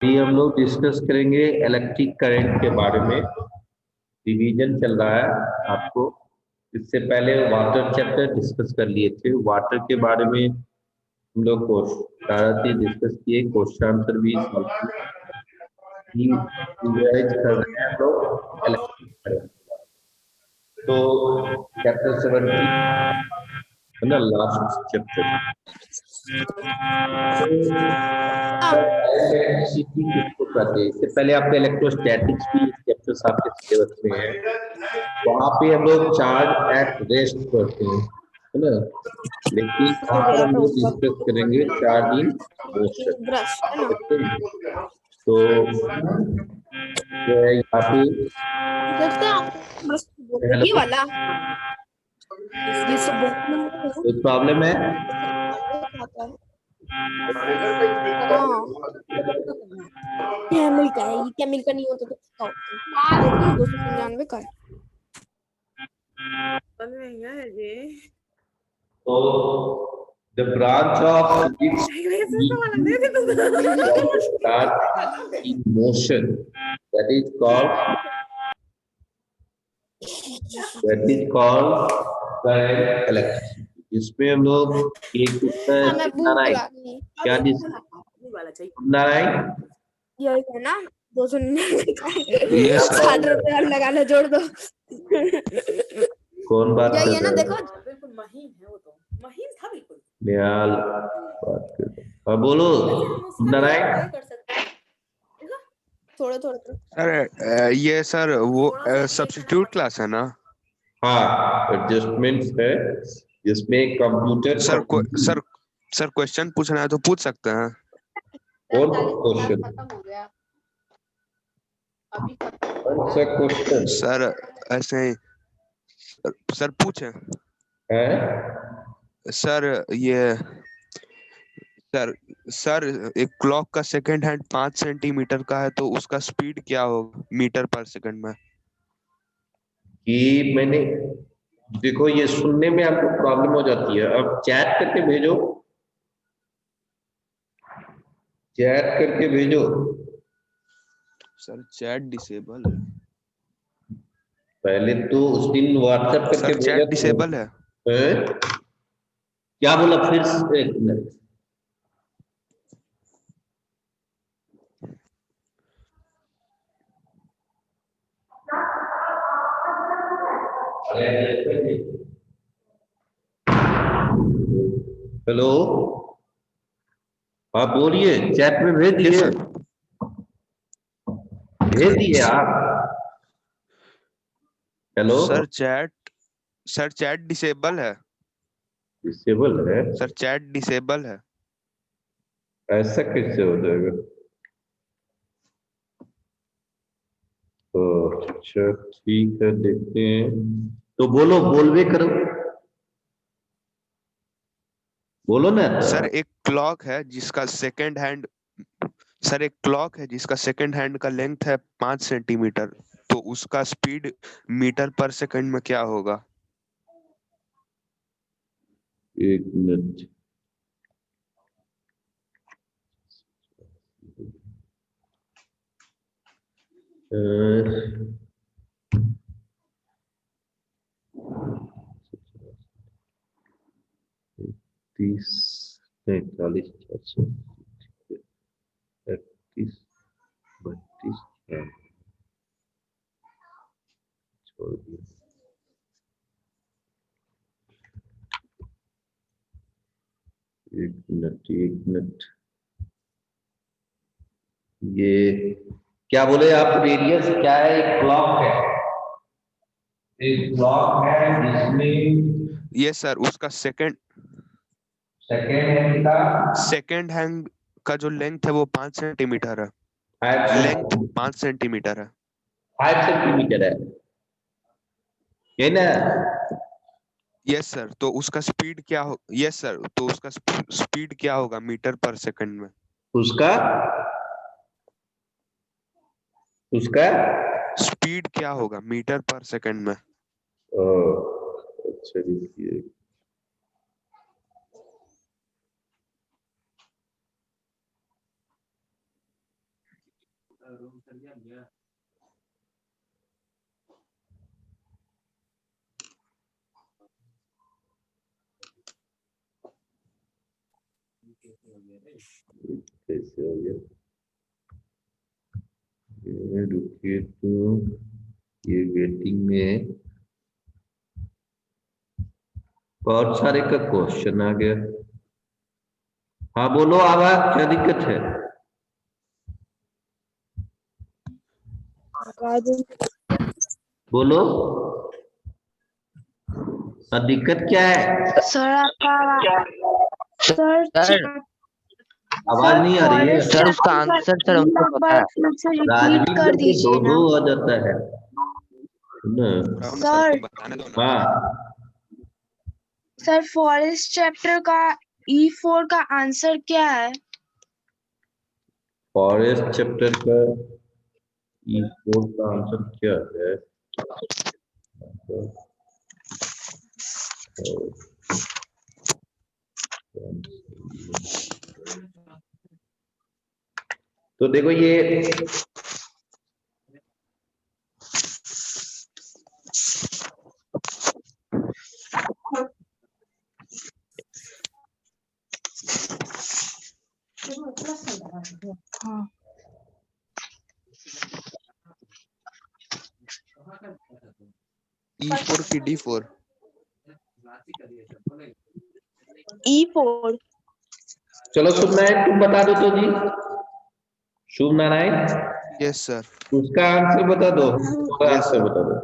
अभी हम लोग डिस्कस करेंगे इलेक्ट्रिक करंट के बारे में। रिवीजन चल रहा है आपको। इससे पहले वाटर चैप्टर डिस्कस कर लिए थे। वाटर के बारे में हम लोग ज्यादातर डिस्कस किए, क्वेश्चन आंसर भी रिवाइज कर रहे हैं हम लोग इलेक्ट्रिक करंट। तो चैप्टर 17 है ना, लास्ट चैप्टर। इलेक्ट्रिसिटी किसको कहते हैं? इससे पहले आपका इलेक्ट्रोस्टैटिक्स भी चैप्टर आपके सिलेबस में है। वहां पे हम लोग चार्ज एट रेस्ट पढ़ते हैं, है ना। लेकिन हो यहाँ पर गया हम तो लोग डिस्कस करेंगे चार्ज इन मोशन। ब्रश है ना। तो जो है यहाँ पे देखते हैं ब्रश हेलो, ये वाला ये सब बहुत कोई प्रॉब्लम है? हाँ कैमिल का है, ये कैमिल का नहीं होता तो क्या होता है? 299 का है। महंगा है ये। तो the branch of physics start in motion, that is called current electricity। इसमें हम लोग एक हाँ मैं उत्तर भूख नारायण लगी। क्या नारायण ये है ना 299 का है। Yes sir. 60 रुपए और लगाना जोड़ दो। कौन बात यही कर है ना, रहा देखो है? बिल्कुल महीन है वो, तो महीन था बिल्कुल। निहाल बात कर रहा है। हाँ बोलो नारायण। कर सकते हैं थोड़े थोड़े तो। सर ये सर वो सब्स्टिट्यूट क्लास है ना? हाँ, एडजस्टमेंट्स है जिसमें computer sir sir sir question पूछना है तो पूछ सकते हैं। कौन क्वेश्चन? खत्म हो गया अभी कौन सा क्वेश्चन सर ऐसे ही सर पूछे। है? सर ये सर सर एक क्लॉक का सेकंड हैंड 5 सेंटीमीटर का है तो उसका स्पीड क्या होगा मीटर पर सेकंड में? कि मैंने देखो, ये सुनने में आपको प्रॉब्लम हो जाती है। अब चैट करके भेजो, चैट करके भेजो। सर चैट डिसेबल है। पहले तो उस दिन व्हाट्सएप करके सर चैट भेजा तो डिसेबल है। है? क्या बोला फिर से? एक मिनट। हेलो, आप बोलिए, चैट में भेज यस दिए? सर। भेज दिए आप? हेलो, सर चैट डिसेबल है। डिसेबल है? सर चैट डिसेबल है। ऐसा कैसे हो जाएगा? तो अच्छा ठीक है, देखते हैं। तो बोलो, बोलवे करो, बोलो ना। सर एक क्लॉक है जिसका सेकंड हैंड का लेंथ है 5 सेंटीमीटर, तो उसका स्पीड मीटर पर सेकंड में क्या होगा? एक मिनट। अ, 30 43 400 31 32 छोड़ दिया। एक मिनट, एक मिनट। ये क्या बोले आप? रेडियस क्या है? एक क्लॉक है, एक क्लॉक है जिसमें ये सर उसका सेकेंड हैंड का सेकंड हैंड का जो लेंथ है वो 5 सेंटीमीटर है। 5 लेंथ 5 सेंटीमीटर है। 5 सेंटीमीटर है, है ना? यस सर, तो उसका स्पीड क्या हो यस सर, तो उसका स्पीड क्या होगा मीटर पर सेकंड में? उसका उसका स्पीड क्या होगा मीटर पर सेकंड में? ओ, अच्छा देखिए। कैसे हो गया? ये रुकिए तो, ये वेटिंग में बहुत सारे का क्वेश्चन आ गया। हाँ बोलो आवाज, क्या दिक्कत है? बोलो, दिक्कत क्या है? सर आपका सर आवाज नहीं आ रही है। सर उसका आंसर सर हमको पता है। रिपीट राजवीर कर करके दीजिए दो ना आ जाता है ना। सर। बताने दो ना। हाँ, सर फॉरेस्ट चैप्टर का E4 का आंसर क्या है? फॉरेस्ट चैप्टर का E4 का आंसर क्या है? तो देखो ये हाँ E4 की D4। E4 चलो शुभ नारायण तुम बता दो तो जी। शुभ नारायण यस सर। उसका आंसर बता दो, उसका Yes, आंसर sir. बता दो,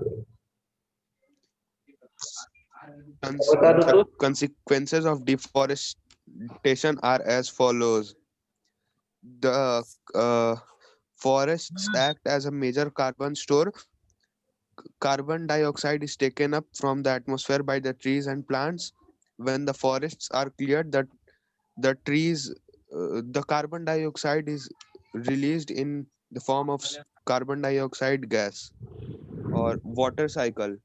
बता दो तो। Consequences of deforestation are as follows. The forests act as a major carbon store. Carbon dioxide is taken up from the atmosphere by the trees and plants. When the forests are cleared, the carbon dioxide is released in the form of carbon dioxide gas. Or water cycle.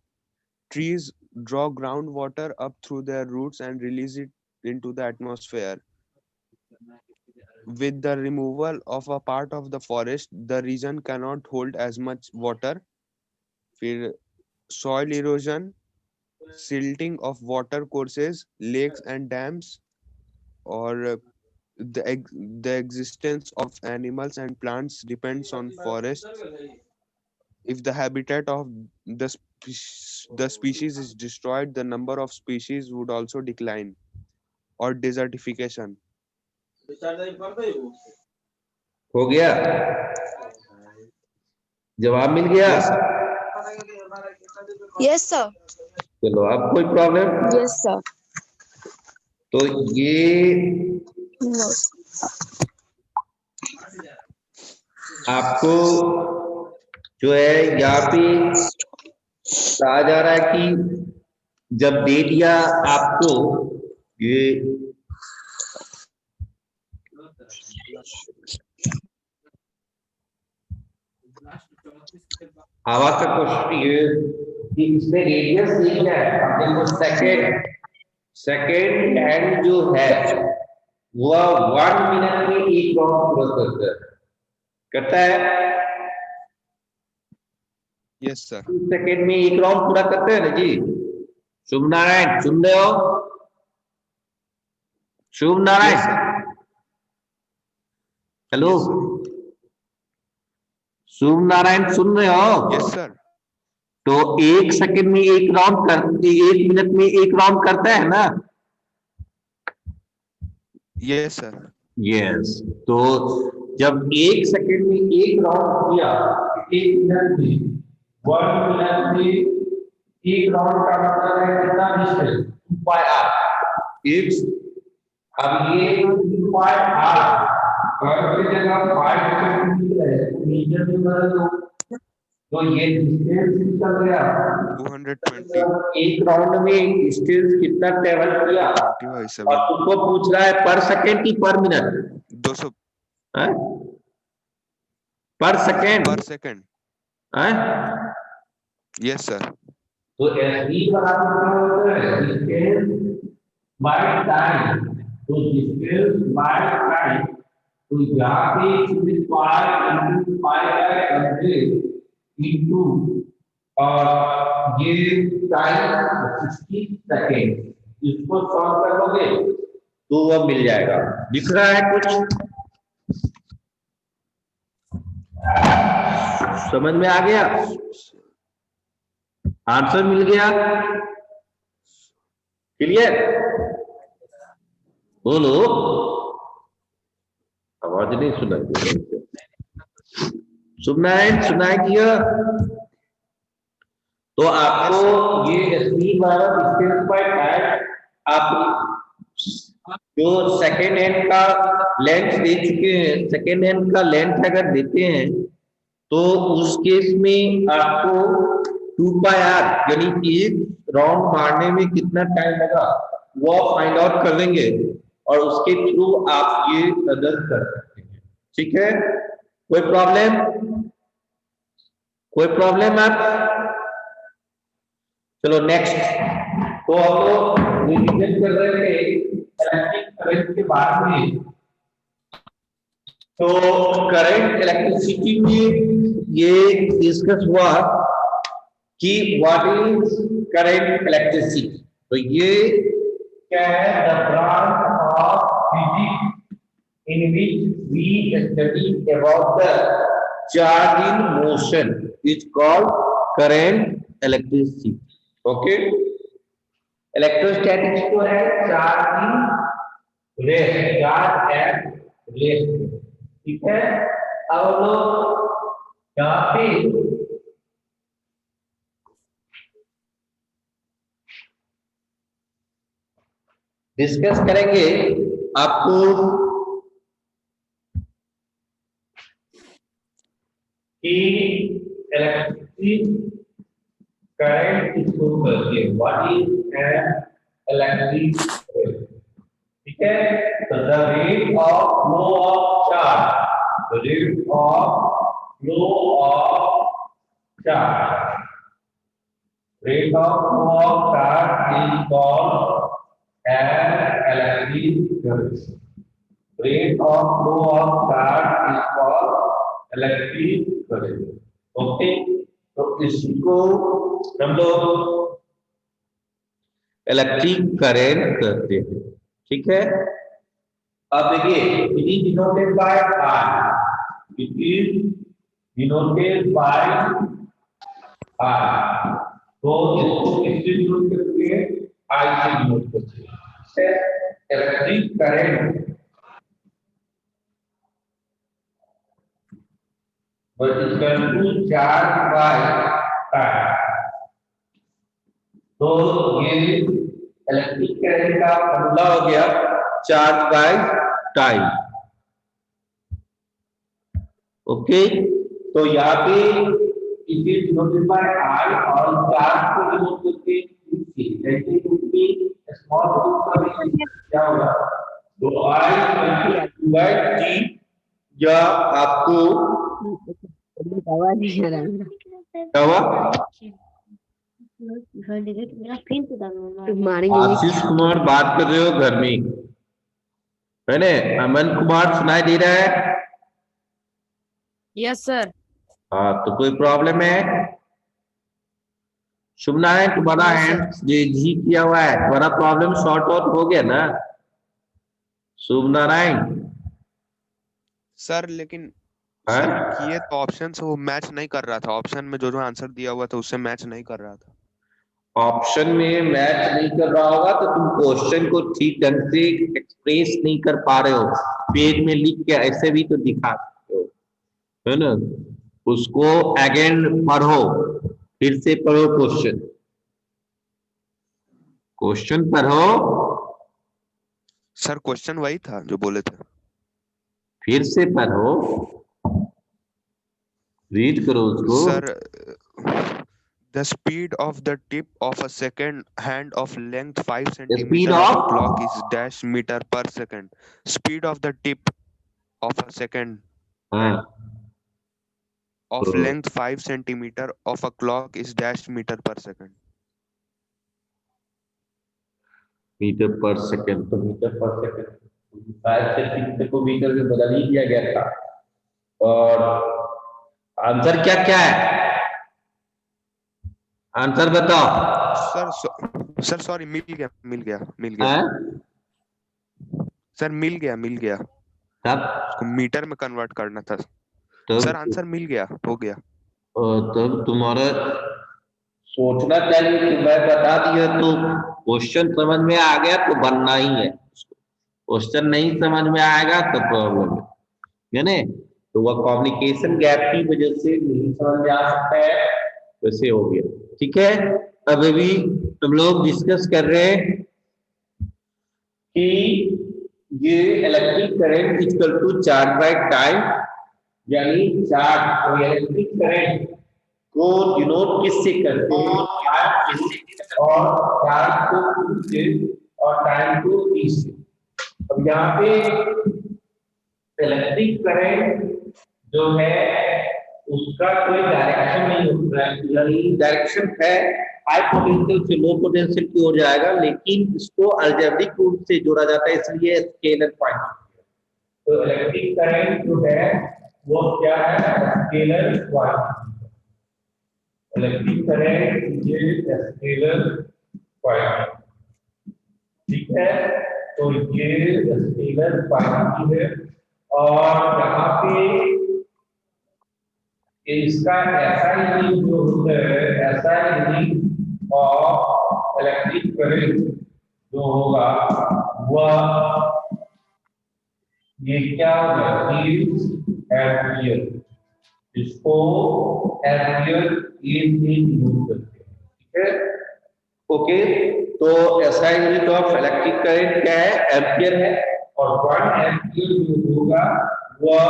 Trees draw groundwater up through their roots and release it into the atmosphere. With the removal of a part of the forest, the region cannot hold as much water. फिर soil erosion, silting of water courses, lakes and dams, or the existence of animals and plants depends on forests. If the habitat of the species is destroyed, the number of species would also decline. Or desertification. हो गया, जवाब मिल गया। Yes, sir. Yes sir. चलो अब कोई problem? Yes sir. तो ये आपको जो है यहाँ पे कहा जा रहा है कि जब दे दिया आपको ये हवा का क्वेश्चन, ये कि इसमें रेडियस नहीं है। अब देखो सेकेंड हैंड जो है वह 1 मिनट में 1 राउंड पूरा करता है। Yes, sir. 2 सेकेंड में 1 राउंड पूरा करते हैं ना जी। शुभ नारायण सुन रहे हो? शुभ नारायण हेलो, शुभ नारायण सुन रहे हो? Yes, sir. तो 1 सेकेंड में 1 राउंड कर, 1 मिनट में 1 राउंड करता है ना? Yes, sir. यस। तो जब 1 सेकेंड में 1 राउंड किया, 1 मिनट में 1 मिनट में 1 राउंड का मतलब है कितना डिस्टेंस? 2πr। अब ये 2πr की जगह 5 सेंटीमीटर है, तो मीटर में बदल दो, तो ये डिस्टेंस निकल गया 220. एक राउंड में डिस्टेंस कितना ट्रेवल किया। 27. और तुमको पूछ रहा है पर सेकेंड की पर मिनट? 200 पर second. per second. Yes, sir. तो एसई बराबर क्या होता है? Distance by time. तो डिस्टेंस बाय टाइम, तो यहाँ पे 2π × 5/100 into और ये टाइम 60 सेकेंड, इसको सॉल्व कर लोगे तो वह मिल जाएगा। दिख रहा है कुछ? समझ में आ गया? आंसर मिल गया? क्लियर? बोलो, आवाज नहीं सुनाई। सुनाई दिया? तो आपको ये स्पीड वाला डिस्टेंस बाय टाइम, आप जो सेकेंड हैंड का लेंथ दे चुके हैं, सेकेंड हैंड का लेंथ अगर देते हैं तो उस केस में आपको 2πr यानी एक राउंड मारने में कितना टाइम लगा वो फाइंड आउट कर लेंगे और उसके थ्रू आप ये अदर कर सकते हैं। ठीक है? कोई प्रॉब्लम? कोई प्रॉब्लम आप? चलो नेक्स्ट। तो हम लोग रिवीजन कर रहे थे इलेक्ट्रिक करंट के बारे में। तो करंट इलेक्ट्रिसिटी में ये डिस्कस हुआ कि व्हाट इज करंट इलेक्ट्रिसिटी। तो ये क्या है? The branch of physics in which we study about the charge in motion is called current electricity. Okay, electrostatics तो है charge in rest, charge at rest. ठीक है? अब लोग यहाँ पे डिस्कस करेंगे आपको कि इलेक्ट्रिक करंट किसको कहते हैं, what is an electric current. ठीक है? तो the rate of flow of charge, the rate of flow of charge, rate of flow of charge is called an electric current. Rate of flow of charge is called electric current. Okay, तो इसको हम लोग electric current कहते हैं। ठीक है? अब देखिए, it is denoted by I. It is denoted by I. तो इसको किससे डिनोट करते हैं? I से डिनोट करते हैं। Electric current is equal to charge by time। तो ये इलेक्ट्रिक करंट का फॉर्मूला हो गया चार्ज बाय टाइम। ओके, तो यहाँ पे इट इज डिनोटेड बाय आई और चार्ज को डिनोट करते हैं सी। जैसे कि स्मॉल ग्रुप का क्या होगा, तो आई बाय टी, या आपको आवाज नहीं आ रहा क्या हुआ? आशीष कुमार बात कर रहे हो घर में, है ना? अमन कुमार सुनाई दे रहा है? Yes sir. हाँ, तो कोई प्रॉब्लम है? शुभ नारायण, तुम्हारा हैंड जी किया हुआ है, तुम्हारा प्रॉब्लम सॉर्ट आउट हो गया ना? शुभ नारायण सर, लेकिन है? सर किए तो ऑप्शन से वो मैच नहीं कर रहा था। ऑप्शन में जो आंसर दिया हुआ था उससे मैच नहीं कर रहा था। ऑप्शन में मैच नहीं कर रहा होगा तो तुम क्वेश्चन को ठीक ढंग से एक्सप्रेस नहीं कर पा रहे हो। पेज में लिख के ऐसे भी तो दिखा सकते हो, है ना? उसको अगेन पढ़ो, फिर से पढ़ो क्वेश्चन, क्वेश्चन पढ़ो। सर क्वेश्चन वही था जो बोले थे। फिर से पढ़ो, रीड करो उसको। Sir, the speed of the tip of a second hand of length 5 speed centimeter of a of clock is dash meter per second. Speed of the tip of a second हाँ, of तो length 5 centimeter of a clock is dash meter per second. Metre per second, तो metre per second 5 centimetre को metre में बदल ही दिया गया था। और आंसर क्या क्या है, आंसर बताओ। सर सॉरी, मिल गया हैं? सर, मिल गया तब उसको मीटर में कन्वर्ट करना था। तो सर आंसर मिल गया, हो गया। तो तुम्हारा सोचना चाहिए कि मैं बता दिया तो क्वेश्चन समझ में आ गया तो बनना ही है, क्वेश्चन नहीं समझ में आएगा तो प्रॉब्लम है ना। तो वह कम्युनिकेशन गैप की वजह से नहीं समझ में आ सकता है, वैसे हो गया। ठीक है, अब अभी तुम लोग डिस्कस कर रहे हैं कि ये electric current equal to charge by time, यानी चार्ज और इलेक्ट्रिक करंट को डिनोट किससे करते हैं, और चार्ज को Q से और टाइम को T से। अब यहाँ पे इलेक्ट्रिक करंट जो है उसका कोई डायरेक्शन नहीं होता है, यानी डायरेक्शन है हाई पोटेंशियल से लो पोटेंशियल की ओर जाएगा, लेकिन इसको अलजेब्रिक रूप से जोड़ा जाता है, इसलिए स्केलर पॉइंट। तो इलेक्ट्रिक करंट जो है वो क्या है, स्केलर पॉइंट। इलेक्ट्रिक करंट ये स्केलर पॉइंट, ठीक है। तो ये स्केलर पॉइंट है, और यहाँ पे इसका SI जो होता है, SI और इलेक्ट्रिक करंट जो होगा वह ये क्या होगा, एम्पियर। इसको एम्पियर ए से डिनोट करते हैं, ठीक है। ओके, तो SI unit of electric current क्या है, एम्पियर है, और 1 एम्पियर जो होगा वह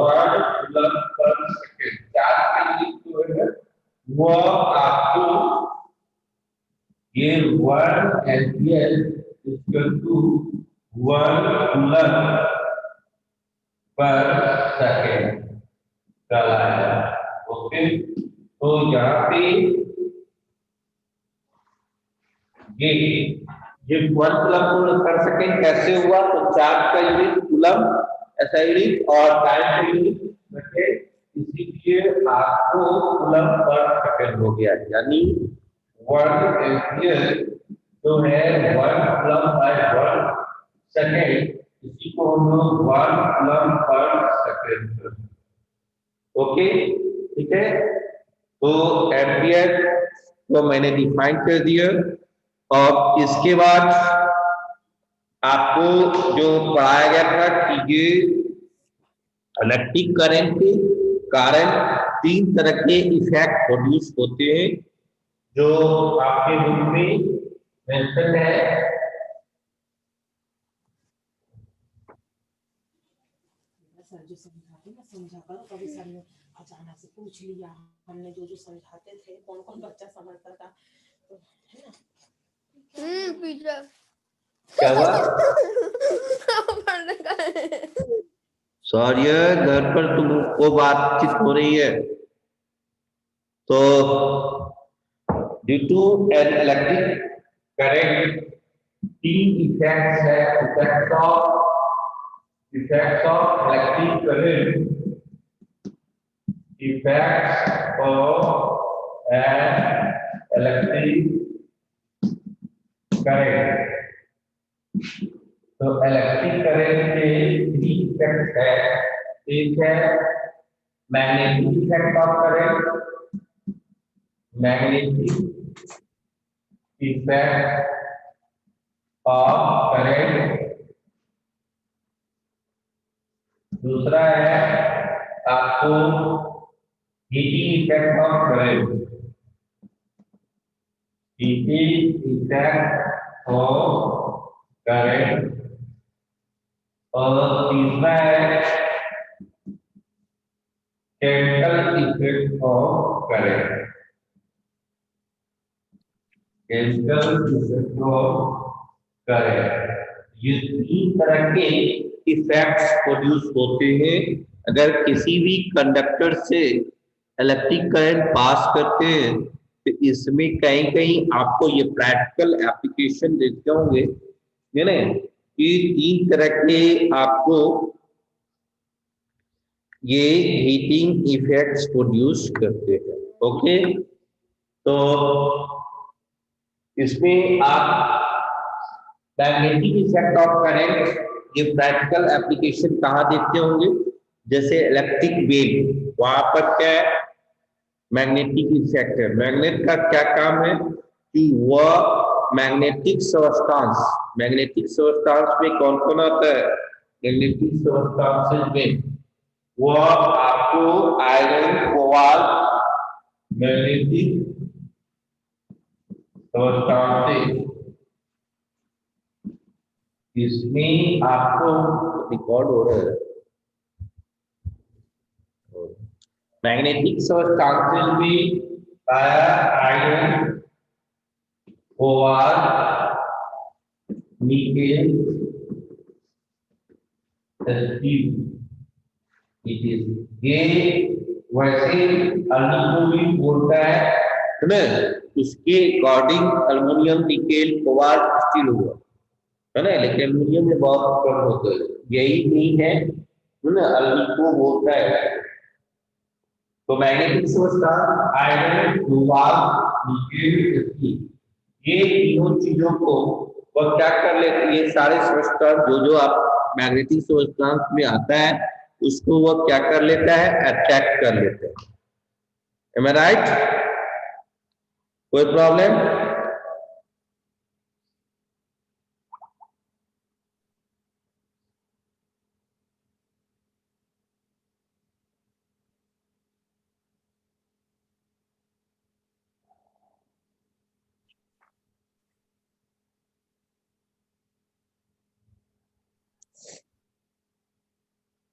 1 कूलम पर सेकंड। चार्ज का यूनिट जो है वह आपको ये 1 ampere equal to 1 coulomb per second कहलाएगा। ओके, तो यहाँ पे ये 1 कूलम पर सेकंड कैसे हुआ, तो चार्ज का यूनिट कूलम, ऐसा यूनिट, और टाइम का यूनिट रखे, इसीलिए आपको कूलम पर सेकंड हो गया, यानी 1 एम्पियर जो है 1 कूलम बाय 1 सेकंड, इसी को हम लोग 1 कूलम पर सेकंड। ओके, ठीक है। तो एम्पियर को मैंने डिफाइन कर दिया, और इसके बाद आपको जो पढ़ाया गया था कि ये इलेक्ट्रिक करंट के कारण 3 तरह के इफेक्ट प्रोड्यूस होते हैं, जो आपके बुक में मेंशन है। सर जो समझाते ना समझा करो, कभी सर ने अचानक से पूछ लिया, हमने जो जो समझाते थे कौन कौन बच्चा समझता था, तो है ना। क्या हुआ, सॉरी घर पर तुमको बातचीत हो रही है। तो due to an electric current 3 effects है, effects of electric current, effects of an electric current. तो इलेक्ट्रिक करंट के 3 इफेक्ट्स है। एक है magnetic effect of current, magnetic effect of current. दूसरा है आपको heating effect of current, heating effect of current. और तीसरा है chemical effect of current, chemical effect of current. ये 3 तरह के इफेक्ट्स प्रोड्यूस होते हैं अगर किसी भी कंडक्टर से इलेक्ट्रिक करंट पास करते हैं। तो इसमें कहीं कहीं आपको ये प्रैक्टिकल एप्लीकेशन देखते होंगे, है ना, कि 3 तरह के आपको ये हीटिंग इफेक्ट्स प्रोड्यूस करते हैं। ओके, तो इसमें आप मैग्नेटिक इफेक्ट ऑफ करंट ये प्रैक्टिकल एप्लीकेशन कहाँ देखते होंगे? जैसे इलेक्ट्रिक बेल, वहां पर क्या है? मैग्नेटिक इफेक्ट है। मैग्नेट का क्या काम है कि वह मैग्नेटिक सबस्टांस में कौन कौन आता है? मैग्नेटिक सबस्टांसेस में वह आपको आयरन, कोबाल्ट, मैग्नेटिक सबस्टांसेस, इसमें आपको रिकॉर्ड हो रहा है। मैग्नेटिक सबस्टांसेस में आयरन, कोबाल्ट, निकेल, स्टील, ये वैसे अल्यूमिनियम भी बोलता है ना, उसके according aluminium, nickel, cobalt, steel हुआ है ना, लेकिन एल्यूमिनियम में बहुत कम होता है, यही नहीं है ना, अल्यूमिनियम बोलता है। तो magnetic substance iron, cobalt, nickel, steel, ये तीनों चीजों को वह क्या कर लेते हैं? ये सारे सबस्टांस जो आप मैग्नेटिक सबस्टांस में आता है उसको वह क्या कर लेता है? अट्रैक्ट कर लेता है। एम आई राइट? कोई प्रॉब्लम?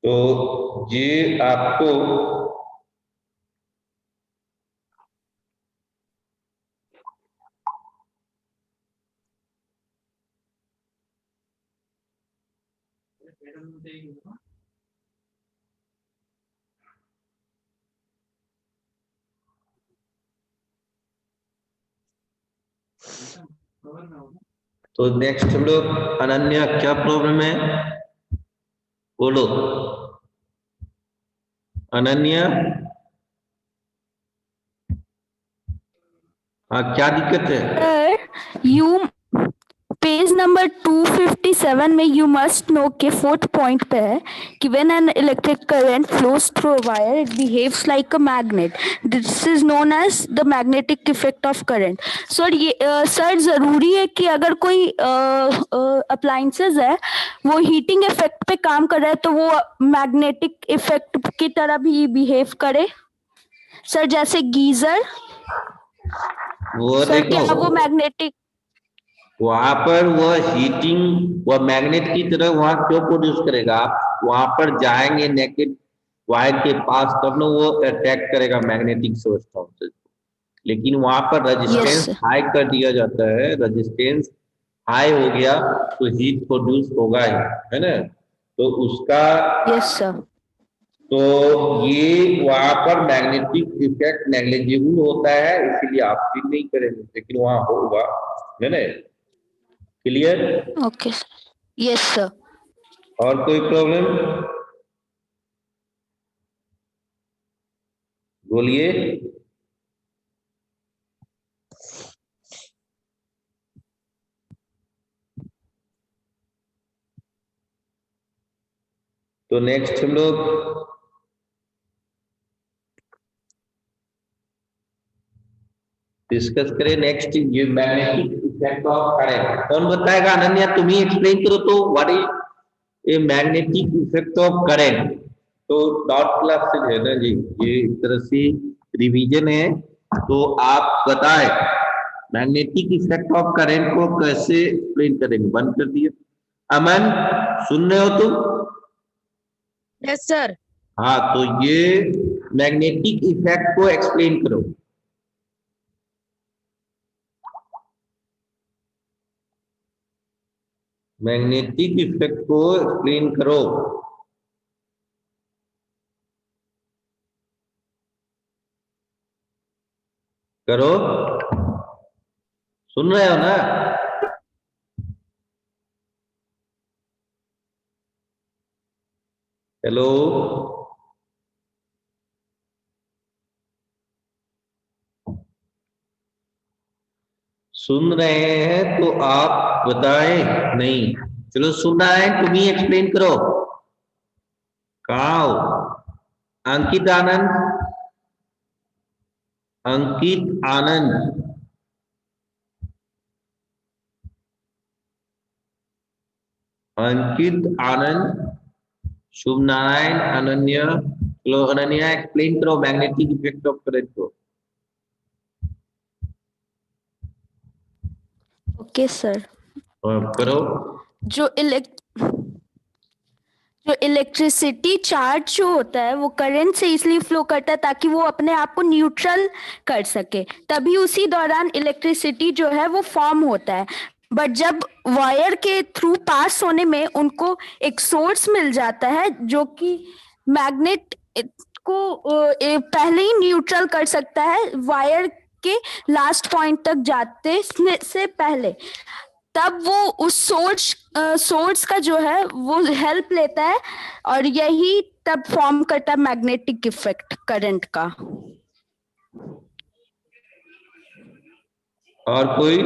तो ये आपको तो नेक्स्ट हम लोग, अनन्या क्या प्रॉब्लम है बोलो। अनन्या, हाँ क्या दिक्कत है? सर यू पेज नंबर 257 में यू मस्ट नो के फोर्थ पॉइंट पे है कि when an electric current flows through a wire it behaves like a magnet, this is known as the magnetic effect of current. Sir ये sir जरूरी है कि अगर कोई अप्लायंसेस है वो हीटिंग इफेक्ट पे काम कर रहा है तो वो मैग्नेटिक इफेक्ट की तरह भी बिहेव करे? सर जैसे गीजर, वो सर क्या वो देखो, मैग्नेटिक? वहां पर वह हीटिंग वह मैग्नेट की तरह वहां क्यों प्रोड्यूस करेगा? आप वहां पर जाएंगे नेकेड वायर के पास तब ना वो अट्रैक्ट करेगा मैग्नेटिक सबस्टांसेस, लेकिन वहां पर रेजिस्टेंस Yes, हाई कर दिया जाता है। रेजिस्टेंस हाई हो गया तो हीट प्रोड्यूस होगा ही, है ना, तो उसका yes, sir. तो ये वहां पर मैग्नेटिक इफेक्ट नेग्लिजिबल होता है, इसीलिए आप फील नहीं करेंगे, लेकिन वहां होगा, है ना। Clear? Okay, sir. Yes, sir. और कोई प्रॉब्लम बोलिए। तो नेक्स्ट हम लोग डिस्कस करें नेक्स्ट ये मैग्नेटिक इफेक्ट ऑफ करंट। कौन बताएगा? अनन्या तुम ही एक्सप्लेन करो तो, what is a magnetic effect of current. तो डॉट क्लासेस है ना जी, ये एक तरह से रिवीजन है, तो आप बताएं मैग्नेटिक इफेक्ट ऑफ करंट को कैसे एक्सप्लेन करेंगे। बंद कर दिए। अमन सुन रहे हो तुम? Yes sir. हाँ, तो ये मैग्नेटिक इफेक्ट को एक्सप्लेन करो। मैग्नेटिक इफेक्ट को एक्सप्लेन करो। करो, सुन रहे हो ना? हेलो। सुन रहे हैं तो आप बताएं। नहीं, चलो सुनना है, तुम ही एक्सप्लेन करो। कहाँ हो? अंकित आनंद, अंकित आनंद, अंकित आनंद, शुभ नारायण, अनन्या। चलो अनन्या एक्सप्लेन करो मैग्नेटिक इफेक्ट ऑफ करंट को। Okay sir. करो। जो इलेक्ट्रिसिटी चार्ज जो होता है वो करंट से इसलिए फ्लो करता है ताकि वो अपने आप को न्यूट्रल कर सके, तभी उसी दौरान इलेक्ट्रिसिटी जो है वो फॉर्म होता है। बट जब वायर के थ्रू पास होने में उनको एक सोर्स मिल जाता है जो कि मैग्नेट को पहले ही न्यूट्रल कर सकता है वायर के लास्ट पॉइंट तक जाते से पहले, तब वो उस सोर्स का जो है वो हेल्प लेता है और यही तब फॉर्म करता है मैग्नेटिक इफेक्ट करंट का। और कोई?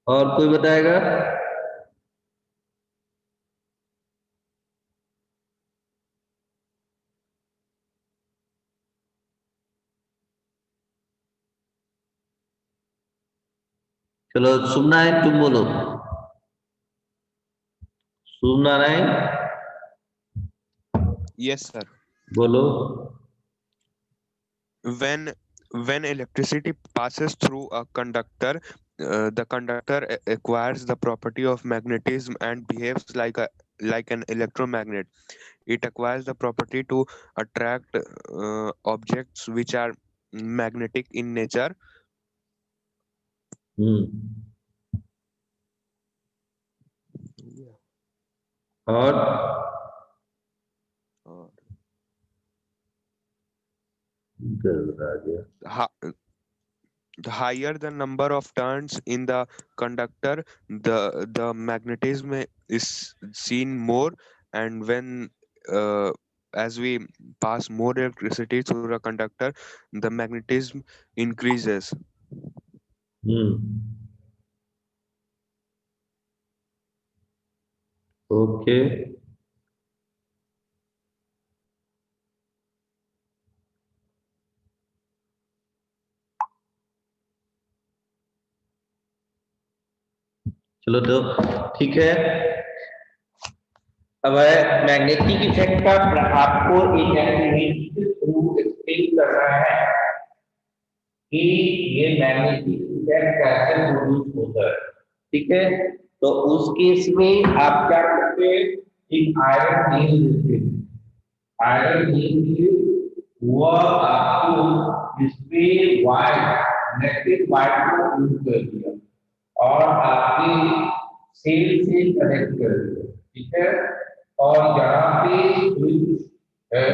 और कोई बताएगा? चलो सुनना है, तुम बोलो। सुनना है? Yes, sir. बोलो। When electricity passes through a conductor, the conductor acquires the property of magnetism and behaves like an electromagnet. It acquires the property to attract objects which are magnetic in nature. और The higher the number of turns in the conductor, the magnetism is seen more, and when as we pass more electricity through a conductor, the magnetism increases. Okay. चलो तो ठीक है। अब magnetic effect का आपको एक activity के through explain करना है कि ये मैग्नेटिक इफेक्ट कैसे प्रोड्यूस होता है। ठीक है, तो उस केस में आप क्या करते हैं, एक आयरन नेल लेते हैं। आयरन नेल वह आपको इसपे वाइट नेगेटिव वाइट को यूज कर दिया और आपके सेल से कनेक्ट कर दिया। ठीक है, और यहाँ पे स्विच है,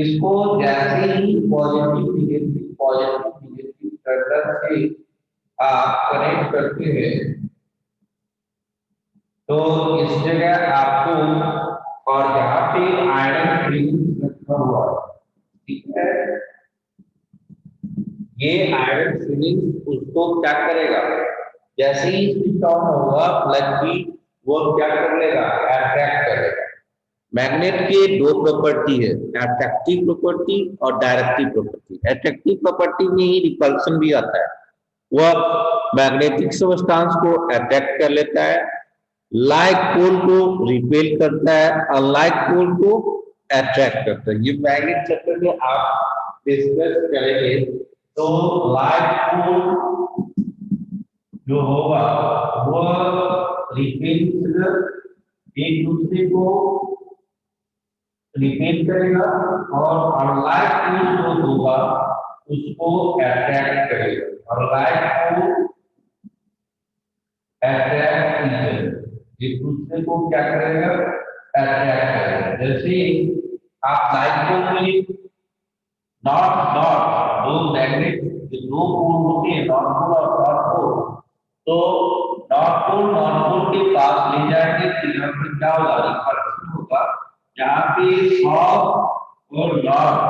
इसको जैसे ही पॉजिटिव नेगेटिव टर्मिनल से आप कनेक्ट करते हैं तो इस जगह आपको, और यहाँ पे आयरन रिंग रखा हुआ है। ठीक है, ये आयरन फिलिंग उसको क्या करेगा, जैसे ही स्विच ऑन होगा प्लग की, वो क्या कर लेगा, अट्रैक्ट करेगा। मैग्नेट के दो प्रॉपर्टी है, अट्रैक्टिव प्रॉपर्टी और डायरेक्टिव प्रॉपर्टी। अट्रैक्टिव प्रॉपर्टी में ही रिपल्शन भी आता है, वह मैग्नेटिक सब्सटेंस को अट्रैक्ट कर लेता है, लाइक पोल को रिपेल करता है, अनलाइक पोल को अट्रैक्ट करता है। ये मैग्नेट चैप्टर में आप डिस्कस करेंगे। तो लाइक पोल जो होगा वह रिपेल, एक दूसरे को रिपेल करेगा, और अनलाइक पोल जो होगा उसको अट्रैक्ट करेगा। अनलाइक पोल अट्रैक्ट, एक दूसरे को क्या करेगा, अट्रैक्ट करेगा। जैसे आप लाइक पोल में नॉट दो मैग्नेट दो पोल होते हैं, नॉर्थ पोल और साउथ पोल, तो नॉर्थ पोल के पास ले जाएंगे तो यहाँ मतलब क्या होगा, रिपल्सन होगा। यहाँ पे सॉफ्ट और नॉर्थ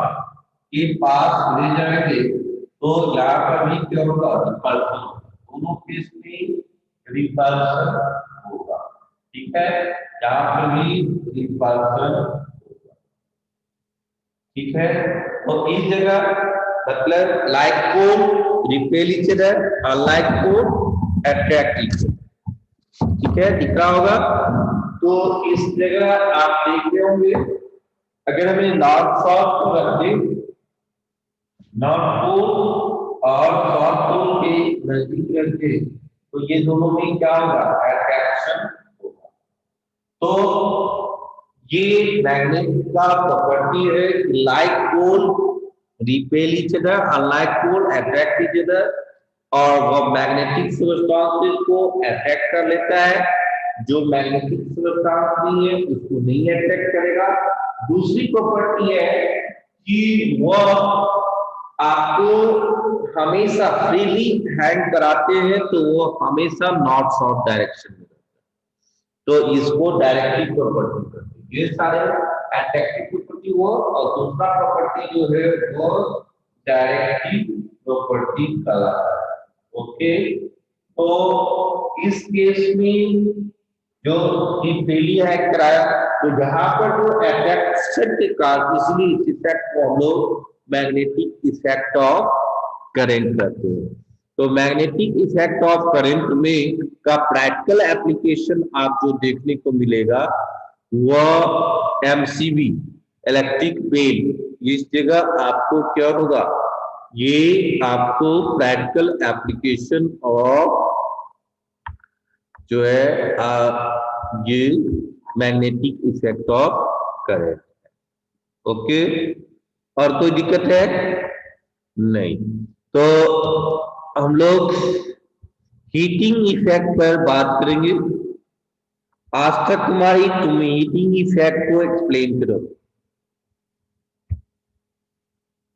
के पास ले जाएंगे तो यहाँ पर भी क्या होगा, रिपल्सन। दोनों केस में रिपल्सन होगा, ठीक है, यहाँ पे भी रिपल्सन होगा, ठीक है। तो इस जगह मतलब लाइक को रिपेल ईच अदर, अनलाइक को अट्रैक्ट ईच अदर, ठीक है, दिख रहा होगा। तो इस जगह आप देख रहे होंगे, अगर हमें नॉर्थ साउथ को रख दें, नॉर्थ पोल और साउथ पोल के नजदीक रखे, तो ये दोनों में क्या होगा, अट्रैक्शन होगा। तो ये मैग्नेट का प्रॉपर्टी है, like pole repel each other, unlike pole attract each other, और वो मैग्नेटिक सबस्टेंसेस को अट्रैक्ट कर लेता है, जो मैग्नेटिक सबस्टेंस नहीं है उसको नहीं अट्रैक्ट करेगा। दूसरी प्रॉपर्टी है कि वह आपको हमेशा फ्रीली हैंग कराते हैं, तो वो हमेशा नॉर्थ साउथ डायरेक्शन में रहता है, तो इसको डायरेक्टिव प्रॉपर्टी करते हैं। ये सारे अट्रैक्टिव प्रॉपर्टी वो, और दूसरा प्रॉपर्टी जो है वो डायरेक्टिव प्रॉपर्टी कहलाता है। ओके, तो इस केस में जो पहली है कराया, तो जहां पर जो अट्रैक्शन के कारण, इसलिए इस इफेक्ट को हम लोग मैग्नेटिक इफेक्ट ऑफ करंट कहते हैं। तो मैग्नेटिक इफेक्ट ऑफ करंट में का प्रैक्टिकल एप्लीकेशन आप जो देखने को मिलेगा वह एमसीबी इलेक्ट्रिक बेल, इस जगह आपको क्या होगा, ये आपको प्रैक्टिकल एप्लीकेशन ऑफ जो है ये magnetic effect of current. Okay, और कोई दिक्कत है नहीं। तो हम लोग हीटिंग इफेक्ट पर बात करेंगे। आस्था कुमारी, तुम हीटिंग इफेक्ट को एक्सप्लेन करो।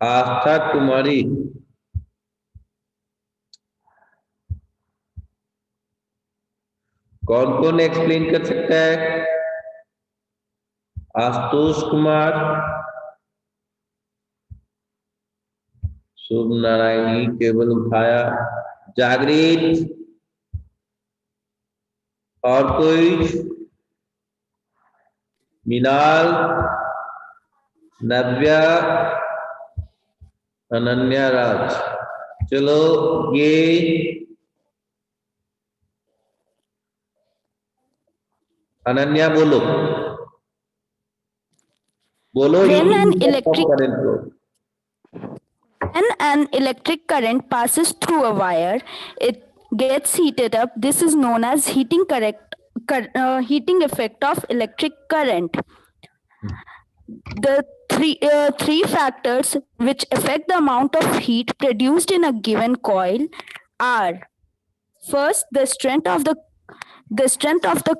आस्था कुमारी, कौन कौन एक्सप्लेन कर सकता है? आशुतोष कुमार, शुभ नारायण जी केवल उठाया, जागृत, और कोई? मीनाल, नव्या, अनन्या राज, चलो ये अनन्या बोलो, बोलो When an heating effect of electric current को। When an electric current passes through a wire, it gets heated up. This is known as heating effect of electric current. The three factors which affect the amount of heat produced in a given coil are: first, the strength of the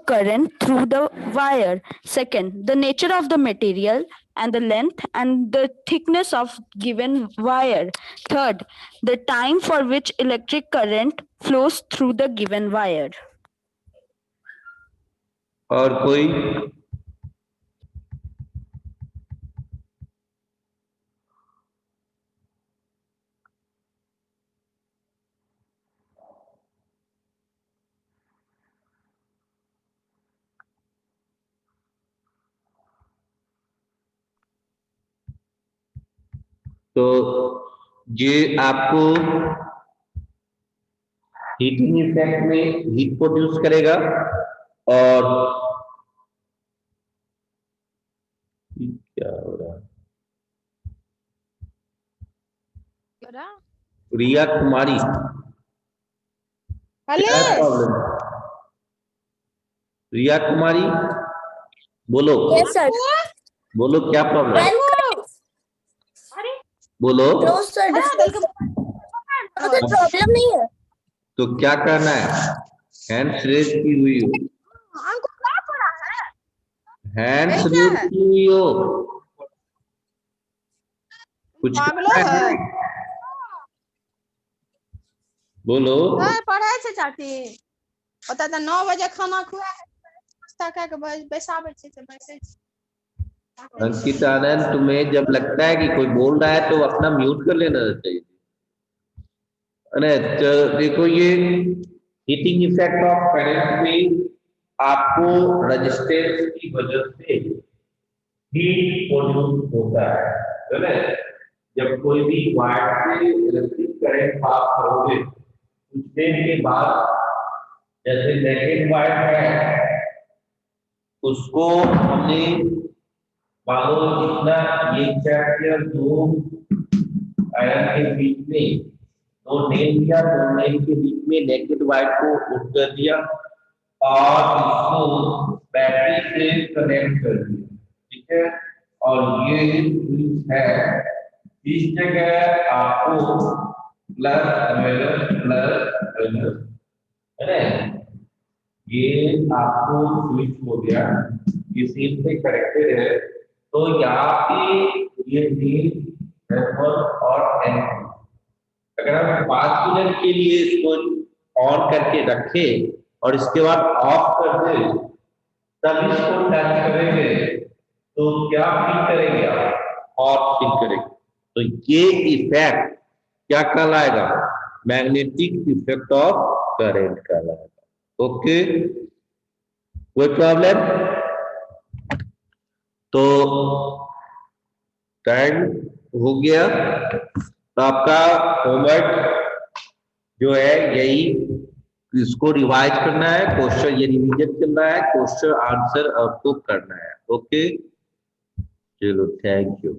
current through the wire; second, the nature of the material and the length and the thickness of given wire; third, the time for which electric current flows through the given wire. और कोई? तो ये आपको heating effect में heat produce करेगा, और क्या हो रहा है? रिया कुमारी, क्या प्रॉब्लम? रिया कुमारी बोलो। Yes, sir. बोलो क्या प्रॉब्लम? बोलो। No, sir. प्रॉब्लम नहीं है। तो क्या करना है? हैंड्स रेज की हुई हो, हैंड्स रेज की हुई हो, कुछ करना है? बोलो। पढ़ाई से चाहती होता था 9 बजे खाना खुआ ताका के बैसाबे छै से बैसे छै। अंकित आनंद, तुम्हें जब लगता है कि कोई बोल रहा है तो अपना म्यूट कर लेना चाहिए। अरे तो देखो ये हीटिंग इफेक्ट ऑफ करंट में आपको रेजिस्टेंस की वजह से हीट प्रोड्यूस होता है ना। जब कोई भी वायर से इलेक्ट्रिक करंट पास करोगे कुछ देर के बाद, जैसे नेगेटिव वायर है उसको हमने मानो जितना ये चैप्टर दो आयन के बीच में दो नेल दिया, दो नेल के बीच में नेगेटिव वायर को उठ कर दिया और इसको बैटरी से कनेक्ट कर दिया, ठीक है। और ये स्विच है, इस जगह आपको प्लस है ना, ये आपको स्विच हो गया, ये सील से कनेक्टेड है। तो यहाँ पे ये F1 और N1, अगर हम 5 मिनट के लिए इसको ऑन करके रखे और इसके बाद ऑफ कर दे तब इसको टच करेंगे तो क्या फील करेंगे आप? हॉट फील करेंगे। तो ये इफेक्ट क्या कहलाएगा? मैग्नेटिक इफेक्ट ऑफ करंट कहलाएगा। ओके, कोई प्रॉब्लम? तो टाइम हो गया, तो आपका होमवर्क जो है यही, इसको रिवाइज करना है, क्वेश्चन ये रिवीजन करना है, क्वेश्चन आंसर आपको करना है। ओके, चलो थैंक यू।